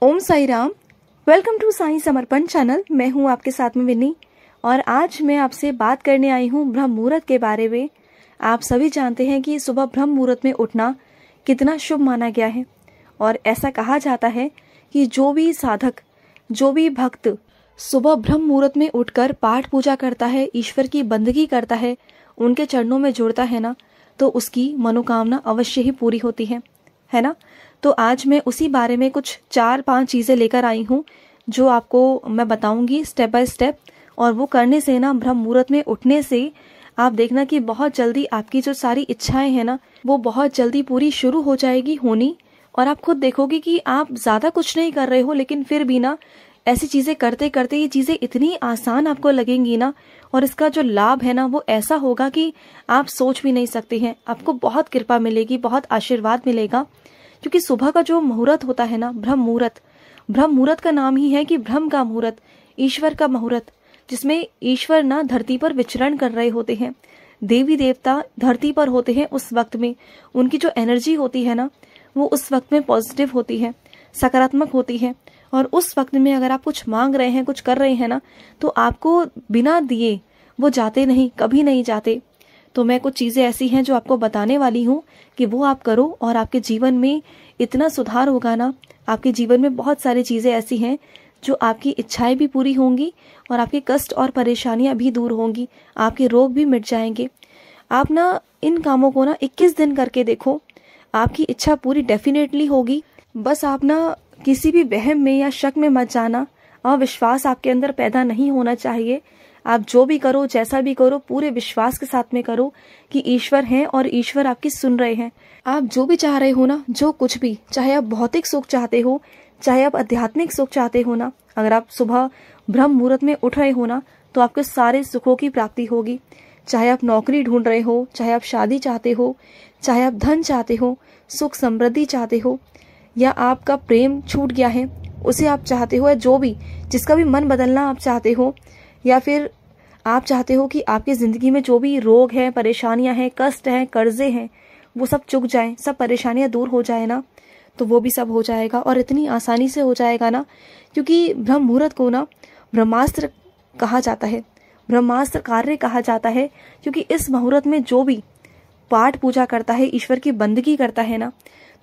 Om Sai Ram. Welcome to Sai Samarpan channel. मैं हूं आपके साथ में विन्नी और आज मैं आपसे बात करने आई हूं ब्रह्म मुहूर्त के बारे में। आप सभी जानते हैं कि सुबह ब्रह्म मुहूर्त में उठना कितना शुभ माना गया है और ऐसा कहा जाता है कि जो भी साधक, जो भी भक्त सुबह ब्रह्म मुहूर्त में उठकर पाठ पूजा करता है, ईश्वर की बंदगी करता है, उनके चरणों में जुड़ता है ना, तो उसकी मनोकामना अवश्य ही पूरी होती है ना। तो आज मैं उसी बारे में कुछ 4-5 चीज़ें लेकर आई हूँ जो आपको मैं बताऊंगी स्टेप बाय स्टेप। और वो करने से ना, ब्रह्म मुहूर्त में उठने से आप देखना कि बहुत जल्दी आपकी जो सारी इच्छाएं हैं ना, वो बहुत जल्दी पूरी शुरू हो जाएगी होनी। और आप खुद देखोगे कि आप ज़्यादा कुछ नहीं कर रहे हो, लेकिन फिर भी ना ऐसी चीज़ें करते करते ये चीज़ें इतनी आसान आपको लगेंगी ना, और इसका जो लाभ है ना वो ऐसा होगा कि आप सोच भी नहीं सकते हैं। आपको बहुत कृपा मिलेगी, बहुत आशीर्वाद मिलेगा। क्योंकि सुबह का जो मुहूर्त होता है ना, ब्रह्म मुहूर्त का नाम ही है कि ब्रह्म का मुहूर्त, ईश्वर का मुहूर्त, जिसमें ईश्वर ना धरती पर विचरण कर रहे होते हैं। देवी देवता धरती पर होते हैं उस वक्त में। उनकी जो एनर्जी होती है ना, वो उस वक्त में पॉजिटिव होती है, सकारात्मक होती है। और उस वक्त में अगर आप कुछ मांग रहे हैं, कुछ कर रहे हैं ना, तो आपको बिना दिए वो जाते नहीं, कभी नहीं जाते। तो मैं कुछ चीज़ें ऐसी हैं जो आपको बताने वाली हूँ कि वो आप करो और आपके जीवन में इतना सुधार होगा ना। आपके जीवन में बहुत सारी चीज़ें ऐसी हैं जो आपकी इच्छाएं भी पूरी होंगी और आपके कष्ट और परेशानियां भी दूर होंगी, आपके रोग भी मिट जाएंगे। आप ना इन कामों को ना 21 दिन करके देखो, आपकी इच्छा पूरी डेफिनेटली होगी। बस आप ना किसी भी वहम में या शक में मत जाना, अविश्वास आपके अंदर पैदा नहीं होना चाहिए। आप जो भी करो, जैसा भी करो, पूरे विश्वास के साथ में करो कि ईश्वर हैं और ईश्वर आपकी सुन रहे हैं। आप जो भी चाह रहे हो ना, जो कुछ भी, चाहे आप भौतिक सुख चाहते हो, चाहे आप आध्यात्मिक सुख चाहते हो ना, अगर आप सुबह ब्रह्म मुहूर्त में उठ रहे हो ना, तो आपके सारे सुखों की प्राप्ति होगी। चाहे आप नौकरी ढूंढ रहे हो, चाहे आप शादी चाहते हो, चाहे आप धन चाहते हो, सुख समृद्धि चाहते हो, या आपका प्रेम छूट गया है उसे आप चाहते हो, या जो भी, जिसका भी मन बदलना आप चाहते हो, या फिर आप चाहते हो कि आपकी ज़िंदगी में जो भी रोग है, परेशानियां हैं, कष्ट हैं, कर्जे हैं, वो सब चुक जाएं, सब परेशानियां दूर हो जाए ना, तो वो भी सब हो जाएगा और इतनी आसानी से हो जाएगा ना। क्योंकि ब्रह्म मुहूर्त को ना ब्रह्मास्त्र कहा जाता है, ब्रह्मास्त्र कार्य कहा जाता है। क्योंकि इस मुहूर्त में जो भी पाठ पूजा करता है, ईश्वर की बंदगी करता है ना,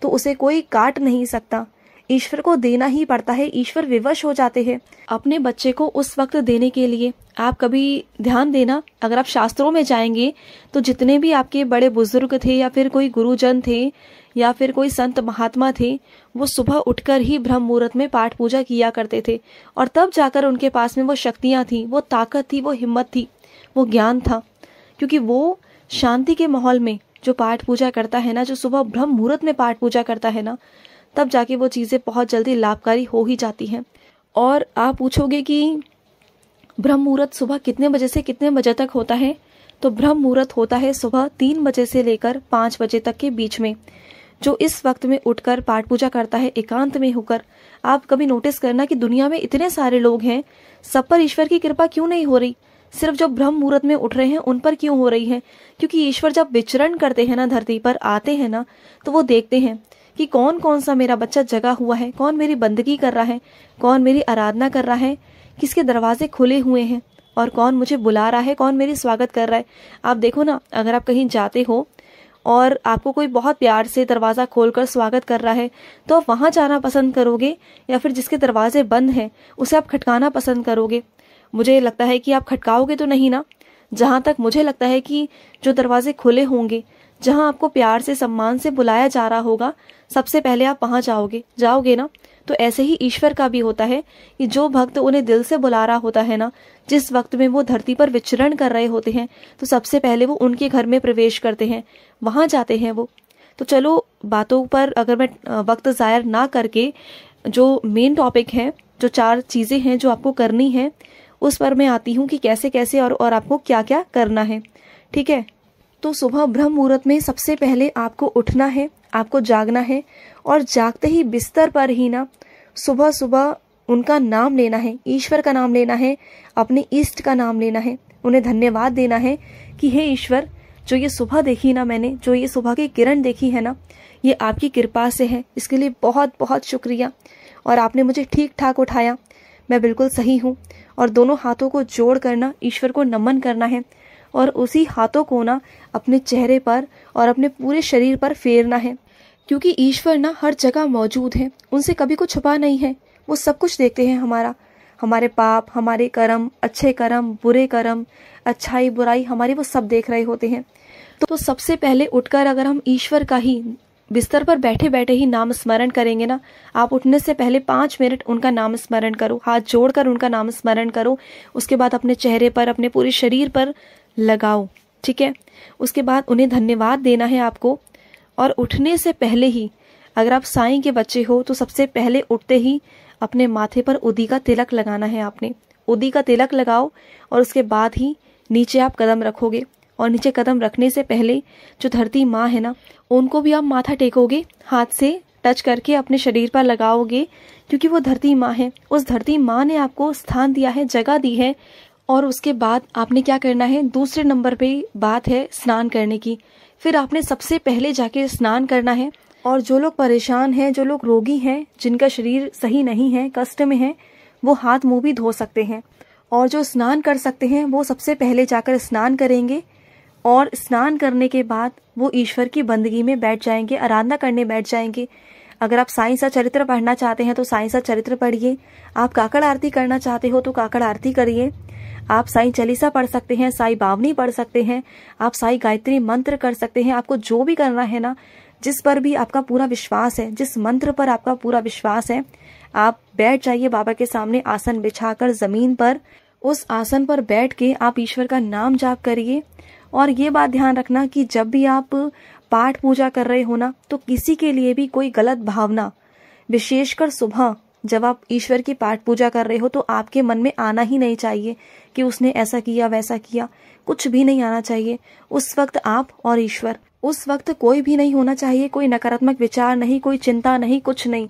तो उसे कोई काट नहीं सकता। ईश्वर को देना ही पड़ता है। ईश्वर विवश हो जाते हैं अपने बच्चे को उस वक्त देने के लिए। आप कभी ध्यान देना, अगर आप शास्त्रों में जाएंगे तो जितने भी आपके बड़े बुजुर्ग थे, या फिर कोई गुरुजन थे, या फिर कोई संत महात्मा थे, वो सुबह उठकर ही ब्रह्म मुहूर्त में पाठ पूजा किया करते थे। और तब जाकर उनके पास में वो शक्तियां थी, वो ताकत थी, वो हिम्मत थी, वो ज्ञान था। क्योंकि वो शांति के माहौल में जो पाठ पूजा करता है ना, जो सुबह ब्रह्म मुहूर्त में पाठ पूजा करता है ना, तब जाके वो चीज़ें बहुत जल्दी लाभकारी हो ही जाती हैं। और आप पूछोगे कि ब्रह्म मुहूर्त सुबह कितने बजे से कितने बजे तक होता है, तो ब्रह्म मुहूर्त होता है सुबह 3 बजे से लेकर 5 बजे तक के बीच में। जो इस वक्त में उठकर पाठ पूजा करता है एकांत में होकर, आप कभी नोटिस करना कि दुनिया में इतने सारे लोग हैं, सब पर ईश्वर की कृपा क्यों नहीं हो रही? सिर्फ जो ब्रह्म मुहूर्त में उठ रहे हैं उन पर क्यों हो रही है? क्योंकि ईश्वर जब विचरण करते हैं ना, धरती पर आते हैं ना, तो वो देखते हैं कि कौन कौन सा मेरा बच्चा जगा हुआ है, कौन मेरी बंदगी कर रहा है, कौन मेरी आराधना कर रहा है, किसके दरवाजे खुले हुए हैं, और कौन मुझे बुला रहा है, कौन मेरी स्वागत कर रहा है। आप देखो ना, अगर आप कहीं जाते हो और आपको कोई बहुत प्यार से दरवाज़ा खोलकर स्वागत कर रहा है, तो आप वहाँ जाना पसंद करोगे, या फिर जिसके दरवाजे बंद हैं उसे आप खटकाना पसंद करोगे? मुझे लगता है कि आप खटकाओगे तो नहीं ना। जहाँ तक मुझे लगता है कि जो दरवाजे खुले होंगे, जहाँ आपको प्यार से, सम्मान से बुलाया जा रहा होगा, सबसे पहले आप वहाँ जाओगे ना। तो ऐसे ही ईश्वर का भी होता है कि जो भक्त उन्हें दिल से बुला रहा होता है ना, जिस वक्त में वो धरती पर विचरण कर रहे होते हैं, तो सबसे पहले वो उनके घर में प्रवेश करते हैं, वहाँ जाते हैं वो। तो चलो, बातों पर अगर मैं वक्त ज़ायर ना करके, जो मेन टॉपिक है, जो 4 चीज़ें हैं जो आपको करनी है, उस पर मैं आती हूँ कि कैसे कैसे और आपको क्या क्या करना है। ठीक है, तो सुबह ब्रह्म मुहूर्त में सबसे पहले आपको उठना है, आपको जागना है, और जागते ही बिस्तर पर ही ना सुबह सुबह उनका नाम लेना है, ईश्वर का नाम लेना है, अपने इष्ट का नाम लेना है, उन्हें धन्यवाद देना है कि हे ईश्वर, जो ये सुबह देखी ना मैंने, जो ये सुबह की किरण देखी है ना, ये आपकी कृपा से है, इसके लिए बहुत बहुत शुक्रिया। और आपने मुझे ठीक ठाक उठाया, मैं बिल्कुल सही हूँ। और दोनों हाथों को जोड़ करना ईश्वर को नमन करना है और उसी हाथों को ना अपने चेहरे पर और अपने पूरे शरीर पर फेरना है, क्योंकि ईश्वर ना हर जगह मौजूद है, उनसे कभी कुछ छुपा नहीं है। वो सब कुछ देखते हैं, हमारे पाप, हमारे कर्म, अच्छे कर्म, बुरे कर्म, अच्छाई बुराई हमारी, वो सब देख रहे होते हैं। तो सबसे पहले उठकर अगर हम ईश्वर का ही बिस्तर पर बैठे बैठे ही नाम स्मरण करेंगे ना, आप उठने से पहले 5 मिनट उनका नाम स्मरण करो, हाथ जोड़कर उनका नाम स्मरण करो, उसके बाद अपने चेहरे पर, अपने पूरे शरीर पर लगाओ, ठीक है। उसके बाद उन्हें धन्यवाद देना है आपको। और उठने से पहले ही अगर आप साईं के बच्चे हो तो सबसे पहले उठते ही अपने माथे पर उदी का तिलक लगाना है। आपने उदी का तिलक लगाओ और उसके बाद ही नीचे आप कदम रखोगे। और नीचे कदम रखने से पहले जो धरती माँ है ना, उनको भी आप माथा टेकोगे, हाथ से टच करके अपने शरीर पर लगाओगे, क्योंकि वो धरती माँ है। उस धरती माँ ने आपको स्थान दिया है, जगह दी है। और उसके बाद आपने क्या करना है, दूसरे नंबर पे बात है स्नान करने की। फिर आपने सबसे पहले जाके स्नान करना है। और जो लोग परेशान हैं, जो लोग रोगी हैं, जिनका शरीर सही नहीं है, कष्ट में है, वो हाथ मुंह भी धो सकते हैं। और जो स्नान कर सकते हैं वो सबसे पहले जाकर स्नान करेंगे। और स्नान करने के बाद वो ईश्वर की बंदगी में बैठ जाएंगे, आराधना करने बैठ जाएंगे। अगर आप साईं सा चरित्र पढ़ना चाहते हैं तो साईं सा चरित्र पढ़िए। आप काकड़ आरती करना चाहते हो तो काकड़ आरती करिए। आप साईं चालीसा पढ़ सकते हैं, साईं बावनी पढ़ सकते हैं, आप साईं गायत्री मंत्र कर सकते हैं। आपको जो भी करना है ना, जिस पर भी आपका पूरा विश्वास है, जिस मंत्र पर आपका पूरा विश्वास है, आप बैठ जाइए बाबा के सामने आसन बिछाकर जमीन पर। उस आसन पर बैठ के आप ईश्वर का नाम जाप करिए। और ये बात ध्यान रखना कि जब भी आप पाठ पूजा कर रहे हो ना, तो किसी के लिए भी कोई गलत भावना, विशेषकर सुबह जब आप ईश्वर की पाठ पूजा कर रहे हो, तो आपके मन में आना ही नहीं चाहिए कि उसने ऐसा किया वैसा किया, कुछ भी नहीं आना चाहिए। उस वक्त आप और ईश्वर, उस वक्त कोई भी नहीं होना चाहिए, कोई नकारात्मक विचार नहीं, कोई चिंता नहीं, कुछ नहीं।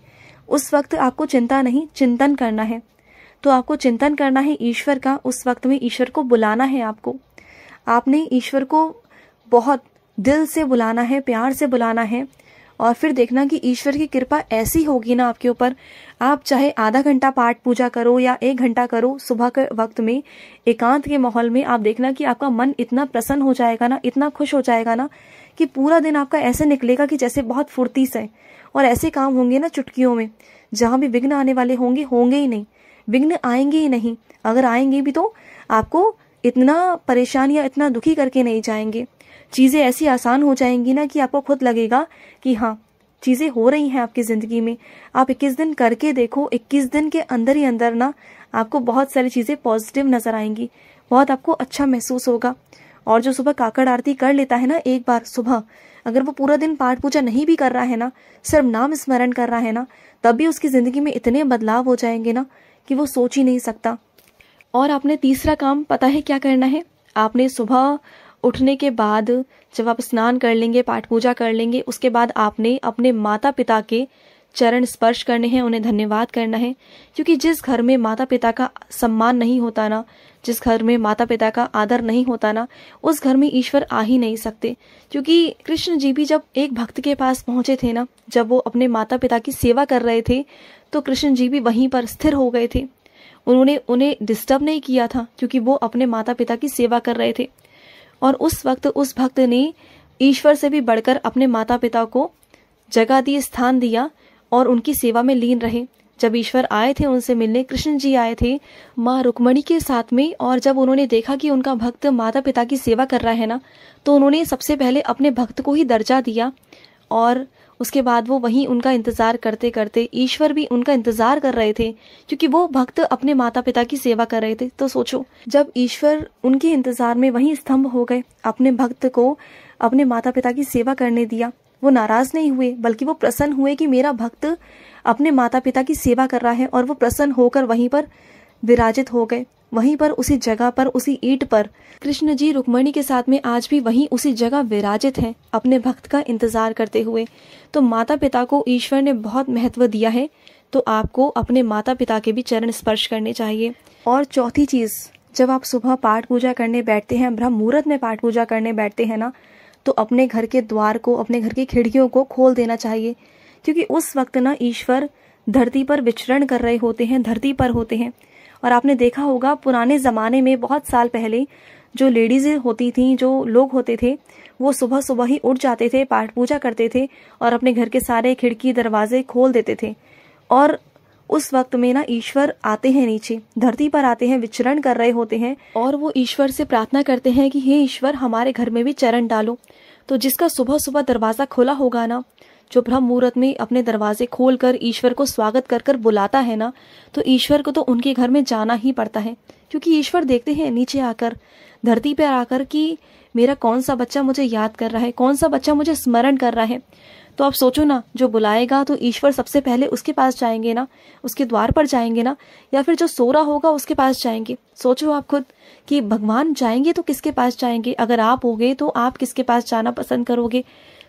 उस वक्त आपको चिंता नहीं, चिंतन करना है। तो आपको चिंतन करना है ईश्वर का। उस वक्त में ईश्वर को बुलाना है आपको। आपने ईश्वर को बहुत दिल से बुलाना है, प्यार से बुलाना है। और फिर देखना कि ईश्वर की कृपा ऐसी होगी ना आपके ऊपर, आप चाहे आधा घंटा पाठ पूजा करो या 1 घंटा करो, सुबह के वक्त में एकांत के माहौल में, आप देखना कि आपका मन इतना प्रसन्न हो जाएगा ना, इतना खुश हो जाएगा ना, कि पूरा दिन आपका ऐसे निकलेगा कि जैसे बहुत फुर्ती से। और ऐसे काम होंगे ना चुटकियों में, जहां भी विघ्न आने वाले होंगे, होंगे ही नहीं, विघ्न आएंगे ही नहीं। अगर आएंगे भी तो आपको इतना परेशान या इतना दुखी करके नहीं जाएंगे। चीजें ऐसी आसान हो जाएंगी ना कि आपको खुद लगेगा कि हाँ, चीजें हो रही हैं आपकी जिंदगी में। आप 21 दिन करके देखो, 21 दिन के अंदर ही अंदर ना आपको बहुत सारी चीजें पॉजिटिव नजर आएंगी, बहुत आपको अच्छा महसूस होगा। और जो सुबह काकड़ आरती कर लेता है ना एक बार सुबह, अगर वो पूरा दिन पाठ पूजा नहीं भी कर रहा है ना, सिर्फ नाम स्मरण कर रहा है ना, तब भी उसकी जिंदगी में इतने बदलाव हो जाएंगे ना कि वो सोच ही नहीं सकता। और आपने तीसरा काम पता है क्या करना है? आपने सुबह उठने के बाद जब आप स्नान कर लेंगे, पाठ पूजा कर लेंगे, उसके बाद आपने अपने माता पिता के चरण स्पर्श करने हैं, उन्हें धन्यवाद करना है। क्योंकि जिस घर में माता पिता का सम्मान नहीं होता ना, जिस घर में माता पिता का आदर नहीं होता ना, उस घर में ईश्वर आ ही नहीं सकते। क्योंकि कृष्ण जी भी जब एक भक्त के पास पहुंचे थे ना, जब वो अपने माता पिता की सेवा कर रहे थे, तो कृष्ण जी भी वहीं पर स्थिर हो गए थे। उन्होंने उन्हें डिस्टर्ब नहीं किया था, क्योंकि वो अपने माता पिता की सेवा कर रहे थे। और उस वक्त उस भक्त ने ईश्वर से भी बढ़कर अपने माता पिता को जगह दी, स्थान दिया और उनकी सेवा में लीन रहे। जब ईश्वर आए थे उनसे मिलने, कृष्ण जी आए थे माँ रुक्मणी के साथ में, और जब उन्होंने देखा कि उनका भक्त माता पिता की सेवा कर रहा है ना, तो उन्होंने सबसे पहले अपने भक्त को ही दर्जा दिया। और उसके बाद वो वहीं उनका इंतजार करते करते, ईश्वर भी उनका इंतजार कर रहे थे, क्योंकि वो भक्त अपने माता पिता की सेवा कर रहे थे। तो सोचो, जब ईश्वर उनके इंतजार में वहीं स्तंभ हो गए, अपने भक्त को अपने माता पिता की सेवा करने दिया, वो नाराज नहीं हुए, बल्कि वो प्रसन्न हुए कि मेरा भक्त अपने माता पिता की सेवा कर रहा है। और वो प्रसन्न होकर वहीं पर विराजित हो गए, वहीं पर उसी जगह पर, उसी ईंट पर। कृष्ण जी रुक्मणी के साथ में आज भी वहीं उसी जगह विराजित हैं, अपने भक्त का इंतजार करते हुए। तो माता पिता को ईश्वर ने बहुत महत्व दिया है, तो आपको अपने माता पिता के भी चरण स्पर्श करने चाहिए। और चौथी चीज, जब आप सुबह पाठ पूजा करने बैठते हैं, ब्रह्म मुहूर्त में पाठ पूजा करने बैठते हैं ना, तो अपने घर के द्वार को, अपने घर की खिड़कियों को खोल देना चाहिए। क्योंकि उस वक्त ना ईश्वर धरती पर विचरण कर रहे होते हैं, धरती पर होते हैं। और आपने देखा होगा पुराने ज़माने में बहुत साल पहले जो लेडीज़ होती थीं, जो लोग होते थे, वो सुबह सुबह ही उठ जाते थे, पाठ पूजा करते थे और अपने घर के सारे खिड़की दरवाजे खोल देते थे। और उस वक्त में ना ईश्वर आते हैं, नीचे धरती पर आते हैं, विचरण कर रहे होते हैं और वो ईश्वर से प्रार्थना करते हैं कि हे ईश्वर, हमारे घर में भी चरण डालो। तो जिसका सुबह सुबह दरवाज़ा खुला होगा ना, जो ब्रह्म मुहूर्त में अपने दरवाजे खोलकर ईश्वर को स्वागत कर कर बुलाता है ना, तो ईश्वर को तो उनके घर में जाना ही पड़ता है। क्योंकि ईश्वर देखते हैं नीचे आकर, धरती पर आकर कि मेरा कौन सा बच्चा मुझे याद कर रहा है, कौन सा बच्चा मुझे स्मरण कर रहा है। तो आप सोचो ना, जो बुलाएगा तो ईश्वर सबसे पहले उसके पास जाएंगे ना, उसके द्वार पर जाएंगे ना, या फिर जो सो रहा होगा उसके पास जाएंगे। सोचो आप खुद कि भगवान जाएंगे तो किसके पास जाएंगे। अगर आप होगे तो आप किसके पास जाना पसंद करोगे,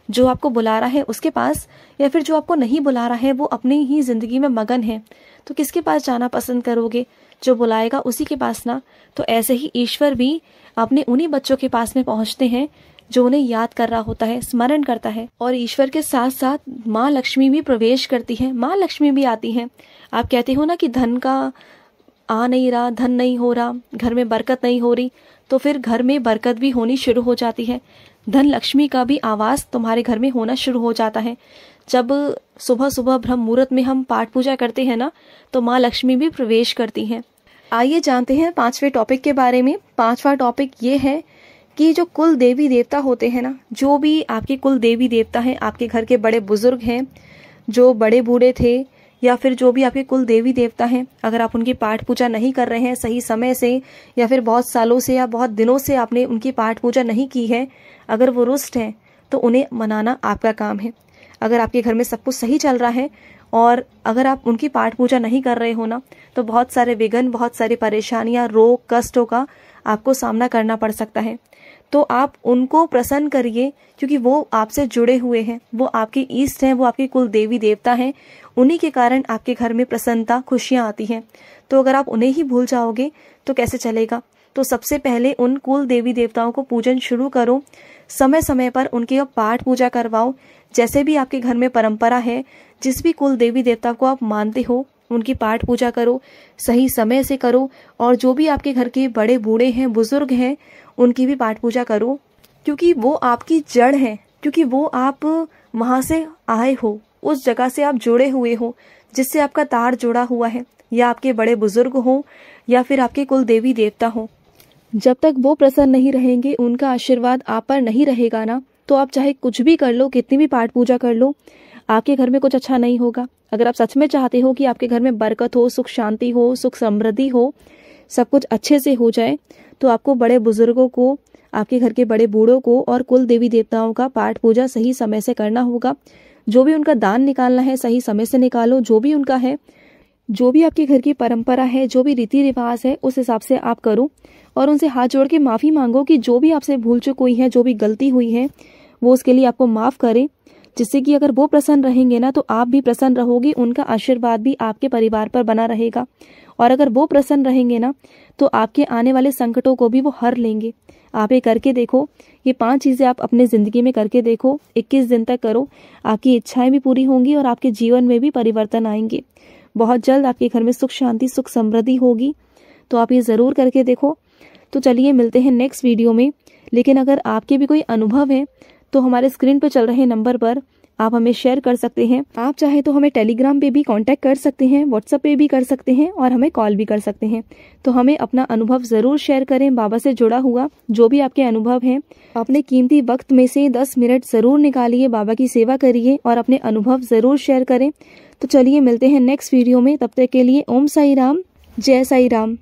जो आपको बुला रहा है उसके पास, या फिर जो आपको नहीं बुला रहा है वो अपनी ही जिंदगी में मगन है, तो किसके पास जाना पसंद करोगे। जो बुलाएगा उसी के पास ना। तो ऐसे ही ईश्वर भी अपने उन्हीं बच्चों के पास में पहुंचते हैं जो उन्हें याद कर रहा होता है, स्मरण करता है। और ईश्वर के साथ साथ माँ लक्ष्मी भी प्रवेश करती है, माँ लक्ष्मी भी आती हैं। आप कहते हो ना कि धन का आ नहीं रहा, धन नहीं हो रहा, घर में बरकत नहीं हो रही, तो फिर घर में बरकत भी होनी शुरू हो जाती है। धन लक्ष्मी का भी आवास तुम्हारे घर में होना शुरू हो जाता है। जब सुबह सुबह ब्रह्म मुहूर्त में हम पाठ पूजा करते हैं ना, तो माँ लक्ष्मी भी प्रवेश करती हैं। आइए जानते हैं 5वें टॉपिक के बारे में। 5वां टॉपिक ये है कि जो कुल देवी देवता होते हैं ना, जो भी आपके कुल देवी देवता हैं, आपके घर के बड़े बुजुर्ग हैं, जो बड़े बूढ़े थे, या फिर जो भी आपके कुल देवी देवता हैं, अगर आप उनकी पाठ पूजा नहीं कर रहे हैं सही समय से, या फिर बहुत सालों से या बहुत दिनों से आपने उनकी पाठ पूजा नहीं की है, अगर वो रुष्ट हैं तो उन्हें मनाना आपका काम है। अगर आपके घर में सब कुछ सही चल रहा है और अगर आप उनकी पाठ पूजा नहीं कर रहे हो ना, तो बहुत सारे विघ्न, बहुत सारी परेशानियां, रोग, कष्टों का आपको सामना करना पड़ सकता है। तो आप उनको प्रसन्न करिए, क्योंकि वो आपसे जुड़े हुए हैं, वो आपके ईष्ट हैं, वो आपके कुल देवी देवता हैं। उन्हीं के कारण आपके घर में प्रसन्नता, खुशियां आती हैं। तो अगर आप उन्हें ही भूल जाओगे तो कैसे चलेगा। तो सबसे पहले उन कुल देवी देवताओं को पूजन शुरू करो, समय समय पर उनके पाठ पूजा करवाओ। जैसे भी आपके घर में परंपरा है, जिस भी कुल देवी देवता को आप मानते हो, उनकी पाठ पूजा करो, सही समय से करो। और जो भी आपके घर के बड़े बूढ़े हैं, बुजुर्ग हैं, उनकी भी पाठ पूजा करो, क्योंकि वो आपकी जड़ है, क्योंकि वो आप वहाँ से आए हो, उस जगह से आप जुड़े हुए हो, जिससे आपका तार जुड़ा हुआ है। या आपके बड़े बुजुर्ग हो या फिर आपके कुल देवी देवता हो, जब तक वो प्रसन्न नहीं रहेंगे, उनका आशीर्वाद आप पर नहीं रहेगा ना, तो आप चाहे कुछ भी कर लो, कितनी भी पाठ पूजा कर लो, आपके घर में कुछ अच्छा नहीं होगा। अगर आप सच में चाहते हो कि आपके घर में बरकत हो, सुख शांति हो, सुख समृद्धि हो, सब कुछ अच्छे से हो जाए, तो आपको बड़े बुजुर्गों को, आपके घर के बड़े बूढ़ों को और कुल देवी देवताओं का पाठ पूजा सही समय से करना होगा। जो भी उनका दान निकालना है सही समय से निकालो, जो भी उनका है, जो भी आपके घर की परंपरा है, जो भी रीति रिवाज है, उस हिसाब से आप करो। और उनसे हाथ जोड़ के माफ़ी मांगो कि जो भी आपसे भूल चूक हुई है, जो भी गलती हुई है, वो उसके लिए आपको माफ़ करें। जिससे कि अगर वो प्रसन्न रहेंगे ना, तो आप भी प्रसन्न रहोगे, उनका आशीर्वाद भी आपके परिवार पर बना रहेगा। और अगर वो प्रसन्न रहेंगे ना, तो आपके आने वाले संकटों को भी वो हर लेंगे। आप ये करके देखो, ये 5 चीज़ें आप अपने ज़िंदगी में करके देखो, 21 दिन तक करो, आपकी इच्छाएं भी पूरी होंगी और आपके जीवन में भी परिवर्तन आएंगे। बहुत जल्द आपके घर में सुख शांति, सुख समृद्धि होगी। तो आप ये ज़रूर करके देखो। तो चलिए मिलते हैं नेक्स्ट वीडियो में। लेकिन अगर आपके भी कोई अनुभव है तो हमारे स्क्रीन पर चल रहे नंबर पर आप हमें शेयर कर सकते हैं। आप चाहे तो हमें टेलीग्राम पे भी कांटेक्ट कर सकते हैं, व्हाट्सएप पे भी कर सकते हैं और हमें कॉल भी कर सकते हैं। तो हमें अपना अनुभव ज़रूर शेयर करें, बाबा से जुड़ा हुआ जो भी आपके अनुभव हैं। अपने कीमती वक्त में से 10 मिनट ज़रूर निकालिए, बाबा की सेवा करिए और अपने अनुभव ज़रूर शेयर करें। तो चलिए मिलते हैं नेक्स्ट वीडियो में। तब तक के लिए ओम साई राम, जय साई राम।